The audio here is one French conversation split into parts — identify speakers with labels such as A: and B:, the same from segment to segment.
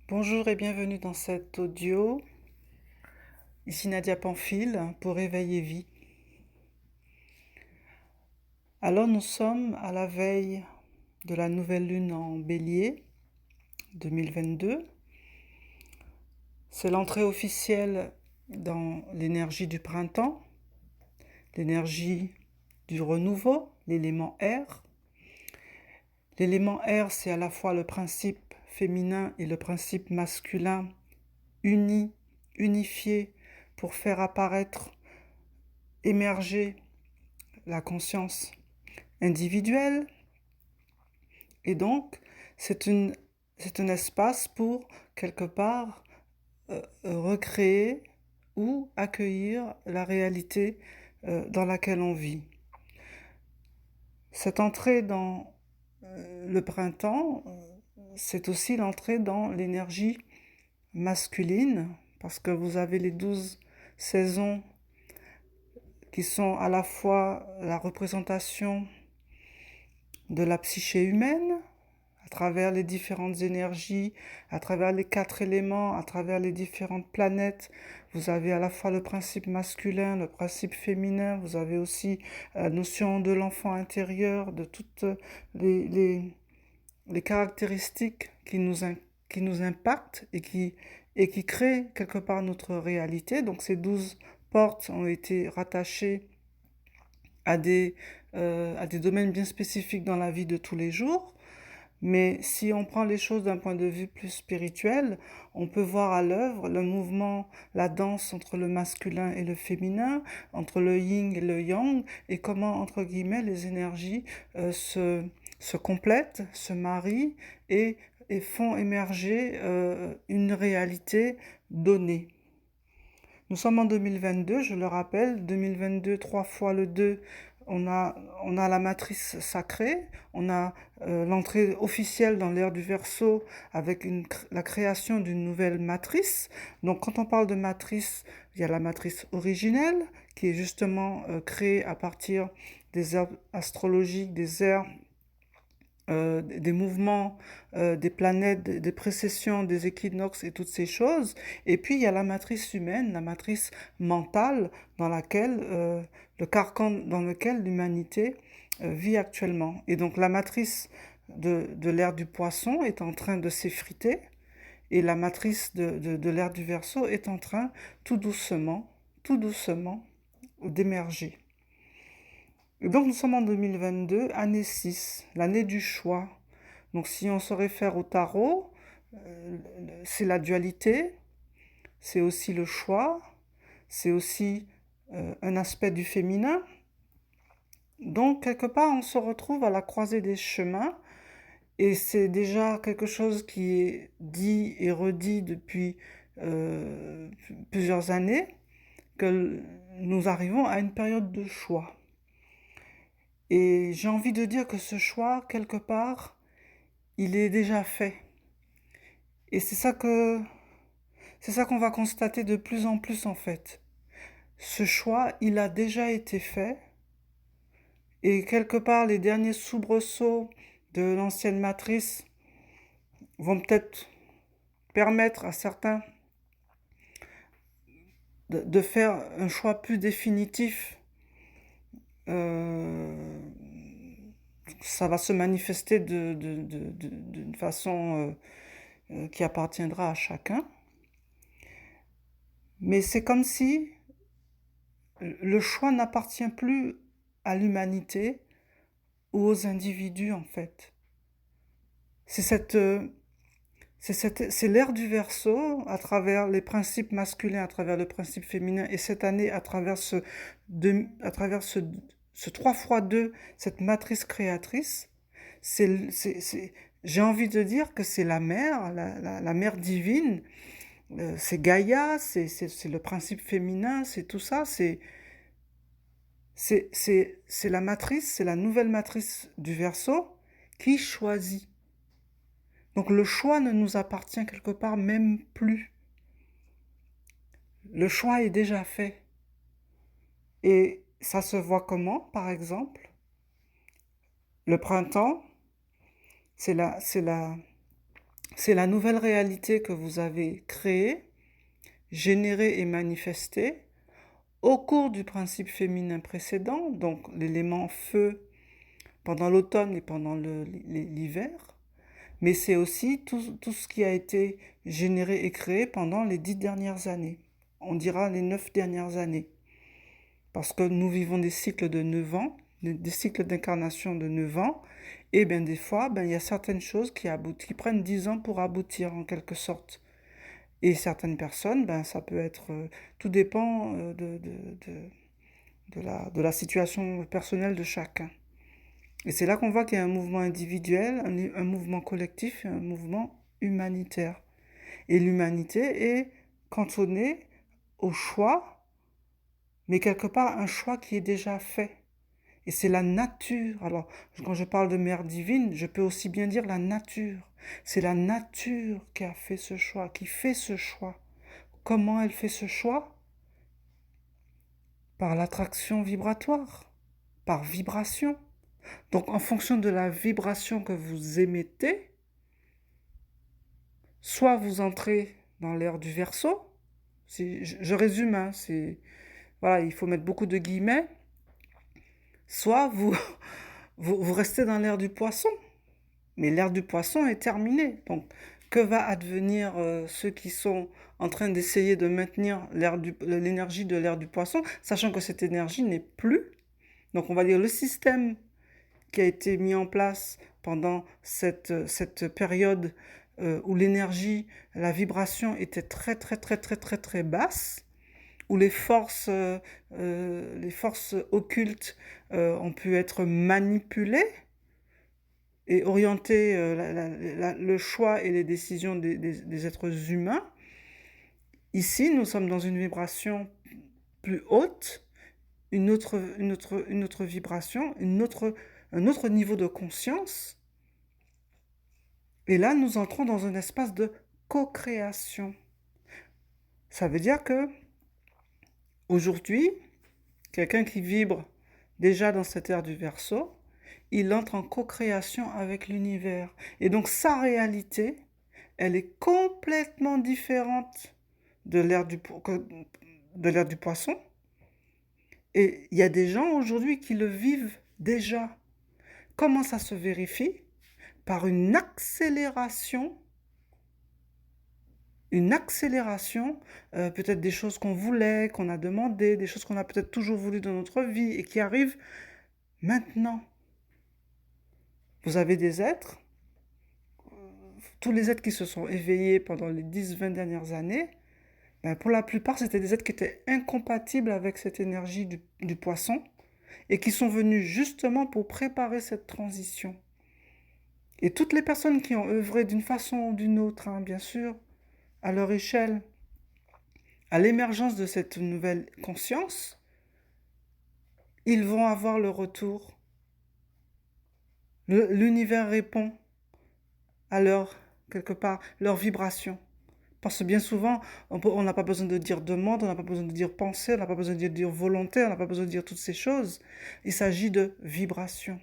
A: Bonjour et bienvenue dans cet audio. Ici Nadia Pamphile pour Éveil et Vie. Alors nous sommes à la veille de la nouvelle lune en Bélier 2022. C'est l'entrée officielle dans l'énergie du printemps, l'énergie du renouveau, l'élément air. L'élément air, c'est à la fois le principe féminin et le principe masculin unifiés pour faire apparaître, émerger la conscience individuelle. Et donc, c'est un espace pour, quelque part, recréer ou accueillir la réalité dans laquelle on vit. Cette entrée dans le printemps, c'est aussi l'entrée dans l'énergie masculine, parce que vous avez les 12 saisons qui sont à la fois la représentation de la psyché humaine, à travers les différentes énergies, à travers les 4 éléments, à travers les différentes planètes. Vous avez à la fois le principe masculin, le principe féminin, vous avez aussi la notion de l'enfant intérieur, de toutes les caractéristiques qui nous impactent et qui créent quelque part notre réalité. Donc ces 12 portes ont été rattachées à à des domaines bien spécifiques dans la vie de tous les jours. Mais si on prend les choses d'un point de vue plus spirituel, on peut voir à l'œuvre le mouvement, la danse entre le masculin et le féminin, entre le yin et le yang, et comment, entre guillemets, les énergies se complètent, se marient et font émerger une réalité donnée. Nous sommes en 2022, je le rappelle, 2022, 3 fois le 2, on a la matrice sacrée, on a l'entrée officielle dans l'ère du Verseau avec la création d'une nouvelle matrice. Donc quand on parle de matrice, il y a la matrice originelle qui est justement créée à partir des ères astrologiques, des ères des mouvements, des planètes, des précessions, des équinoxes et toutes ces choses. Et puis il y a la matrice humaine, la matrice mentale dans laquelle, le carcan dans lequel l'humanité vit actuellement. Et donc la matrice de l'ère du poisson est en train de s'effriter et la matrice de l'ère du Verseau est en train tout doucement d'émerger. Et donc nous sommes en 2022, année 6, l'année du choix. Donc si on se réfère au tarot, c'est la dualité, c'est aussi le choix, c'est aussi un aspect du féminin. Donc quelque part on se retrouve à la croisée des chemins et c'est déjà quelque chose qui est dit et redit depuis plusieurs années que nous arrivons à une période de choix. Et j'ai envie de dire que ce choix, quelque part, il est déjà fait. Et c'est ça qu'on va constater de plus en plus en fait. Ce choix, il a déjà été fait. Et quelque part, les derniers soubresauts de l'ancienne matrice vont peut-être permettre à certains de faire un choix plus définitif. Euh, Ça va se manifester d'une façon qui appartiendra à chacun. Mais c'est comme si le choix n'appartient plus à l'humanité ou aux individus en fait. C'est c'est l'ère du Verseau à travers les principes masculins, à travers le principe féminin, et cette année à travers à travers ce 3 fois 2, cette matrice créatrice. J'ai envie de dire que c'est la mère, la mère divine, c'est Gaïa, c'est le principe féminin, c'est tout ça, c'est la matrice, c'est la nouvelle matrice du Verseau qui choisit. Donc le choix ne nous appartient quelque part même plus. Le choix est déjà fait. Et ça se voit comment, par exemple? Le printemps, c'est C'est la nouvelle réalité que vous avez créée, générée et manifestée au cours du principe féminin précédent, donc l'élément feu pendant l'automne et pendant l'hiver, mais c'est aussi tout ce qui a été généré et créé pendant les 10 dernières années. On dira les 9 dernières années. Parce que nous vivons des cycles de 9 ans, des cycles d'incarnation de 9 ans, et bien des fois, il y a certaines choses qui prennent 10 ans pour aboutir en quelque sorte. Et certaines personnes, ça peut être, tout dépend de la situation personnelle de chacun. Et c'est là qu'on voit qu'il y a un mouvement individuel, un mouvement collectif et un mouvement humanitaire. Et l'humanité est cantonnée au choix, mais quelque part un choix qui est déjà fait. Et c'est la nature. Alors, quand je parle de mère divine, je peux aussi bien dire la nature. C'est la nature qui a fait ce choix, qui fait ce choix. Comment elle fait ce choix? Par l'attraction vibratoire, par vibration. Donc, en fonction de la vibration que vous émettez, soit vous entrez dans l'ère du Verseau, je résume, hein, voilà, il faut mettre beaucoup de guillemets, soit vous restez dans l'ère du Poisson, mais l'ère du Poisson est terminée. Donc, que va advenir ceux qui sont en train d'essayer de maintenir l'énergie de l'ère du Poisson, sachant que cette énergie n'est plus. Donc, on va dire le système qui a été mis en place pendant cette période où l'énergie, la vibration était très très très très très très basse, où les forces occultes ont pu être manipulées et orienter le choix et les décisions des êtres humains. Ici, nous sommes dans une vibration plus haute, une autre vibration, un autre niveau de conscience. Et là, nous entrons dans un espace de co-création. Ça veut dire que aujourd'hui, quelqu'un qui vibre déjà dans cette ère du Verseau, il entre en co-création avec l'univers. Et donc sa réalité, elle est complètement différente de l'ère du Poisson. Et il y a des gens aujourd'hui qui le vivent déjà. Comment ça se vérifie? Par une accélération, peut-être des choses qu'on voulait, qu'on a demandé, des choses qu'on a peut-être toujours voulu dans notre vie et qui arrivent maintenant. Vous avez des êtres, tous les êtres qui se sont éveillés pendant les 10-20 dernières années, pour la plupart, c'était des êtres qui étaient incompatibles avec cette énergie du Poisson et qui sont venus justement pour préparer cette transition. Et toutes les personnes qui ont œuvré d'une façon ou d'une autre, hein, bien sûr, à leur échelle, à l'émergence de cette nouvelle conscience, ils vont avoir le retour. L'univers répond à quelque part, leur vibration. Parce que bien souvent, on n'a pas besoin de dire demande, on n'a pas besoin de dire pensée, on n'a pas besoin de dire volonté, on n'a pas besoin de dire toutes ces choses. Il s'agit de vibration.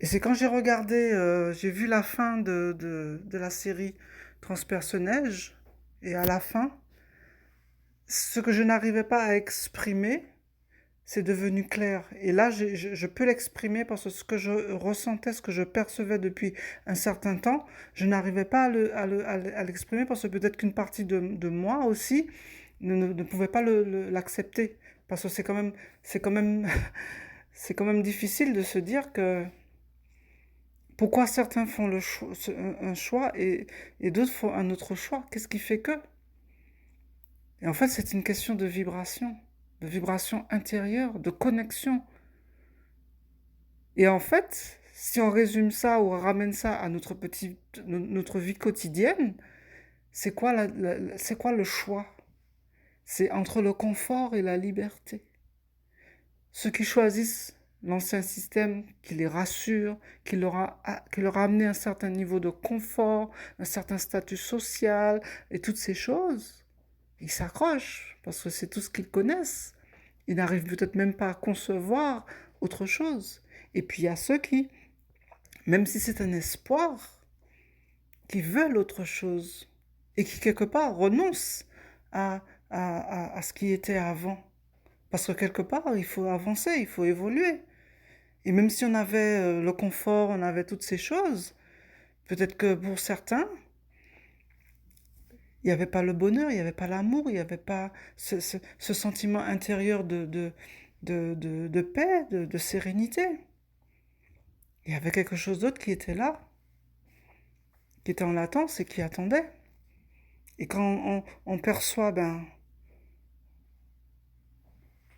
A: Et c'est quand j'ai regardé, j'ai vu la fin de la série Transpersonnage, et à la fin, ce que je n'arrivais pas à exprimer, c'est devenu clair. Et là, je peux l'exprimer parce que ce que je ressentais, ce que je percevais depuis un certain temps, je n'arrivais pas à l'exprimer parce que peut-être qu'une partie de moi aussi ne pouvait pas l'accepter. Parce que c'est quand même, c'est quand même difficile de se dire que pourquoi certains font un choix et d'autres font un autre choix. Qu'est-ce qui fait que? Et en fait, c'est une question de vibration intérieure, de connexion. Et en fait, si on résume ça ou on ramène ça à notre vie quotidienne, c'est quoi le choix? C'est entre le confort et la liberté. Ceux qui choisissent l'ancien système qui les rassure, qui leur a amené un certain niveau de confort, un certain statut social et toutes ces choses, ils s'accrochent parce que c'est tout ce qu'ils connaissent. Ils n'arrivent peut-être même pas à concevoir autre chose. Et puis il y a ceux qui même si c'est un espoir, qui veulent autre chose et qui, quelque part, renoncent à, à ce qui était avant. Parce que quelque part, il faut avancer, il faut évoluer. Et même si on avait le confort, on avait toutes ces choses, peut-être que pour certains, il n'y avait pas le bonheur, il n'y avait pas l'amour, il n'y avait pas ce sentiment intérieur de paix, de sérénité. Il y avait quelque chose d'autre qui était là, qui était en latence et qui attendait. Et quand on perçoit, ben,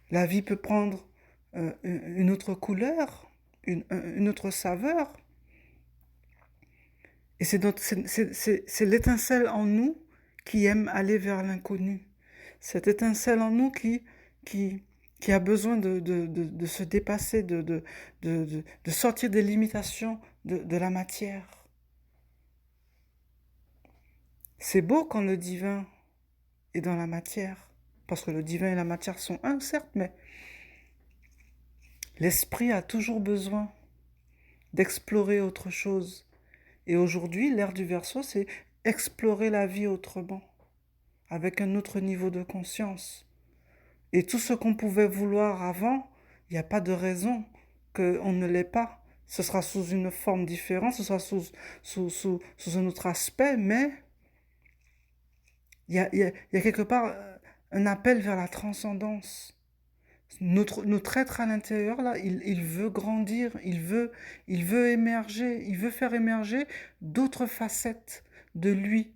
A: la vie peut prendre une autre couleur, une autre saveur. Et c'est l'étincelle en nous qui aime aller vers l'inconnu. Cette étincelle en nous qui, qui a besoin de se dépasser, de sortir des limitations de la matière. C'est beau quand le divin est dans la matière, parce que le divin et la matière sont un, certes, mais l'esprit a toujours besoin d'explorer autre chose. Et aujourd'hui, l'ère du Verseau, c'est explorer la vie autrement, avec un autre niveau de conscience. Et tout ce qu'on pouvait vouloir avant, il n'y a pas de raison qu'on ne l'ait pas. Ce sera sous une forme différente, ce sera sous un autre aspect, mais il y a quelque part un appel vers la transcendance. Notre être à l'intérieur, là, il veut grandir, il veut émerger, il veut faire émerger d'autres facettes de lui.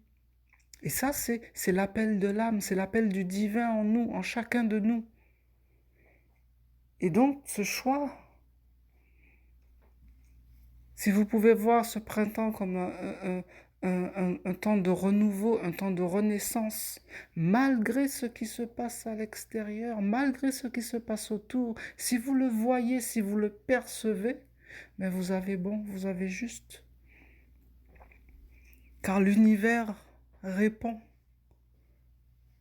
A: Et ça, c'est l'appel de l'âme, c'est l'appel du divin en nous, en chacun de nous. Et donc, ce choix, si vous pouvez voir ce printemps comme un temps de renouveau, un temps de renaissance, malgré ce qui se passe à l'extérieur, malgré ce qui se passe autour, si vous le voyez, si vous le percevez, mais vous avez bon, vous avez juste. Car l'univers répond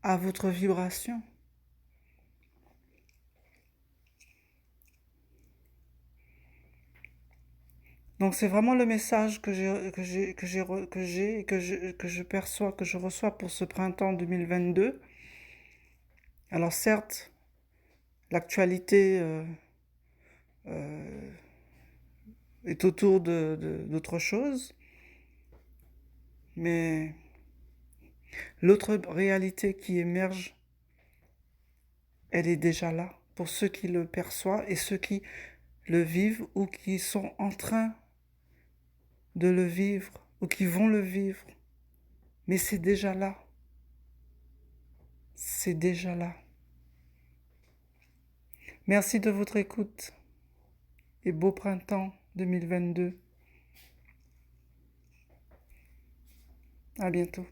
A: à votre vibration. Donc c'est vraiment le message que je perçois, que je reçois pour ce printemps 2022. Alors certes, l'actualité euh, est autour d'autre chose, mais l'autre réalité qui émerge, elle est déjà là pour ceux qui le perçoivent et ceux qui le vivent ou qui sont en train de le vivre ou qui vont le vivre. Mais c'est déjà là. C'est déjà là. Merci de votre écoute et beau printemps 2022. À bientôt.